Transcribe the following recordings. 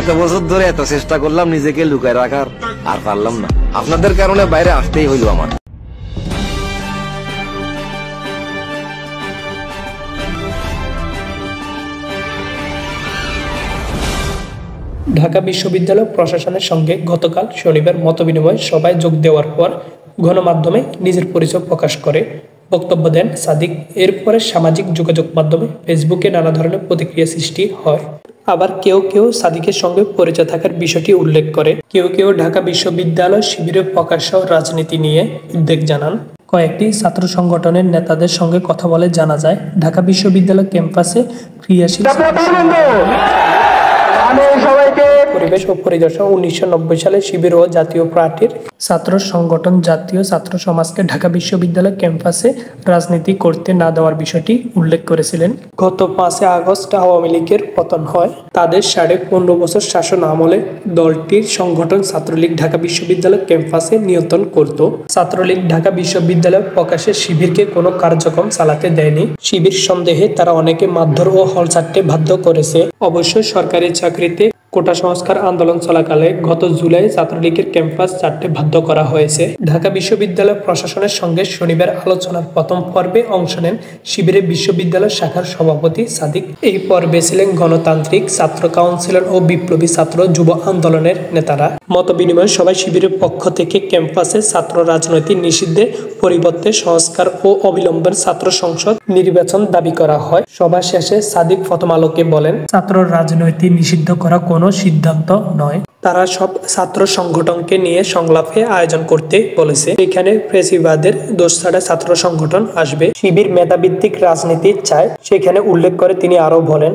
এত বছর ধরে এত চেষ্টা করলাম নিজেকে লুকায় রাখার, আর পারলাম না। আপনাদের কারণে বাইরে আসতেই হইল আমার। ঢাকা বিশ্ববিদ্যালয় প্রশাসনের সঙ্গে গতকাল শনিবার মতবিনিময় সভায় যোগ দেওয়ার পর গণমাধ্যমে নিজের পরিচয় প্রকাশ করে বক্তব্য দেন সাদিক। এরপরে সামাজিক যোগাযোগ মাধ্যমে ফেসবুকে নানা ধরনের প্রতিক্রিয়া সৃষ্টি হয়। আবার কেউ কেউ সাদিকের সঙ্গে পরিচয় থাকার বিষয়টি উল্লেখ করে, কেউ কেউ ঢাকা বিশ্ববিদ্যালয় শিবিরের প্রকাশ্য রাজনীতি নিয়ে উদ্বেগ জানান। কয়েকটি ছাত্র সংগঠনের নেতাদের সঙ্গে কথা বলে জানা যায়, ঢাকা বিশ্ববিদ্যালয় ক্যাম্পাসে ক্রিয়াশীল পরিবেশ ও পরিদর্শন 1990 সালে শিবির ও জাতীয় পার্টির ছাত্র সংগঠন জাতীয় ছাত্র সমাজকে ঢাকা বিশ্ববিদ্যালয় ক্যাম্পাসে রাজনীতি করতে না দেওয়ার বিষয়টি উল্লেখ করেছিলেন। গত 5 আগস্ট আওয়ামী লীগের পতন হয়। তাদের 15.5 বছর শাসন আমলে দলটির সংগঠন ছাত্রলীগ ঢাকা বিশ্ববিদ্যালয় ক্যাম্পাসে নিয়ন্ত্রণ করত। ছাত্রলীগ ঢাকা বিশ্ববিদ্যালয় প্রকাশ্যে শিবিরকে কোনো কার্যক্রম চালাতে দেয়নি। শিবির সন্দেহে তারা অনেকে মারধর ও হল ছাড়তে বাধ্য করেছে। অবশ্য সরকারি চাকরিতে কোটা সংস্কার আন্দোলন চলাকালে গত জুলাই ছাত্রলীগের ক্যাম্পাস ছাড়তে বাধ্য করা হয়েছে। ঢাকা বিশ্ববিদ্যালয় প্রশাসনের সঙ্গে শনিবার আলোচনার প্রথম পর্বে অংশ নেন শিবিরের বিশ্ববিদ্যালয় শাখার সভাপতি সাদিক। এই পর্বে ছিলেন গণতান্ত্রিক ছাত্র কাউন্সিলর ও বিপ্লবী ছাত্র যুব আন্দোলনের নেতারা। মতবিনিময় সভায় শিবিরের পক্ষ থেকে ক্যাম্পাসে ছাত্র রাজনৈতিক নিষিদ্ধের পরিবর্তে সংস্কার ও অবিলম্বের ছাত্র সংসদ নির্বাচন দাবি করা হয়। সভা শেষে সাদিক প্রথম আলোকে বলেন, ছাত্র রাজনৈতিক নিষিদ্ধ করা কোনো সিদ্ধান্ত নয়। তারা সব ছাত্র সংগঠনকে নিয়ে সংলাপে আয়োজন করতে বলেছে। এখানে ফ্যাসিবাদের দোষ ছাড়া ছাত্র সংগঠন আসবে। শিবির মেধাভিত্তিক রাজনীতি চায়, সেখানে উল্লেখ করে তিনি আরো বলেন,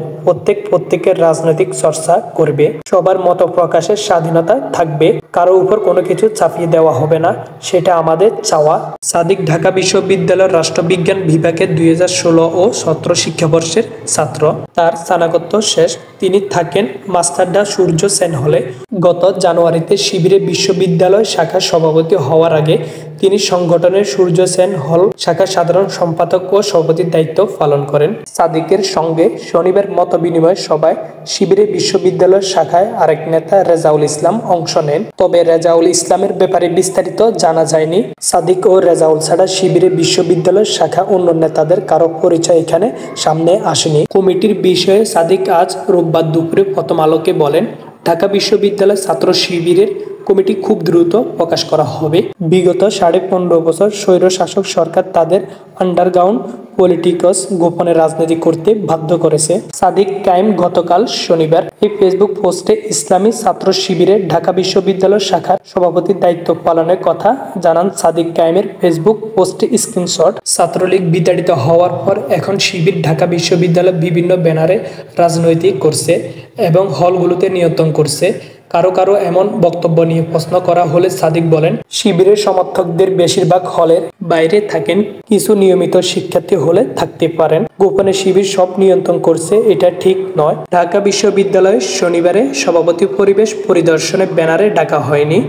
প্রত্যেকের রাজনৈতিক চর্চা করবে, সবার মত প্রকাশের স্বাধীনতা থাকবে, কারো উপর কোনো কিছু চাপিয়ে দেওয়া হবে না, সেটা আমাদের চাওয়া। সাদিক ঢাকা বিশ্ববিদ্যালয়ের রাষ্ট্রবিজ্ঞান বিভাগের 2016 ও 17 শিক্ষাবর্ষের ছাত্র। তার স্নাতকোত্তর শেষ। তিনি থাকেন মাস্টারডা সূর্য সেন হলে। গত জানুয়ারিতে শিবিরের বিশ্ববিদ্যালয় শাখার সভাপতি হওয়ার আগে তিনি সংগঠনের সূর্য সেন হল শাখার সাধারণ সম্পাদক ও সভাপতির দায়িত্ব পালন করেন। সাদিকের সঙ্গে শনিবার মতবিনিময় সভায় শিবিরের বিশ্ববিদ্যালয় শাখায় আরেক নেতা রেজাউল ইসলাম অংশ নেন। তবে রেজাউল ইসলামের ব্যাপারে বিস্তারিত জানা যায়নি। সাদিক ও রেজাউল ছাড়া শিবিরের বিশ্ববিদ্যালয় শাখা অন্য নেতাদের কারো পরিচয় এখানে সামনে আসেনি। কমিটির বিষয়ে সাদিক আজ রোববার দুপুরে প্রথম আলোকে বলেন, ঢাকা বিশ্ববিদ্যালয় ছাত্র শিবিরের কমিটি খুব দ্রুত প্রকাশ করা হবে। বিগত 15.5 বছর স্বৈরশাসক সরকার তাদের আন্ডারগ্রাউন্ড পলিটিক্স গোপনে রাজনীতি করতে বাধ্য করেছে। সাদিক কায়েম গতকাল শনিবার এই ফেসবুক পোস্টে ইসলামী ছাত্র শিবিরের ঢাকা বিশ্ববিদ্যালয় শাখার সভাপতির দায়িত্ব পালনের কথা জানান। সাদিক কায়েমের ফেসবুক পোস্টে স্ক্রিনশট। ছাত্রলীগ বিতাড়িত হওয়ার পর এখন শিবির ঢাকা বিশ্ববিদ্যালয় বিভিন্ন ব্যানারে রাজনৈতিক করছে এবং হলগুলোতে নিয়ন্ত্রণ করছে। কারো এমন বক্তব্য নিয়ে প্রশ্ন করা হলে সাদিক বলেন, শিবিরের সমর্থকদের বেশিরভাগ হলের বাইরে থাকেন, কিছু নিয়মিত শিক্ষার্থী হলে থাকতে পারেন। গোপনে শিবির সব নিয়ন্ত্রণ করছে, এটা ঠিক নয়। ঢাকা বিশ্ববিদ্যালয়ে শনিবারে সভাপতি পরিবেশ পরিদর্শনে ব্যানারে ডাকা হয়নি।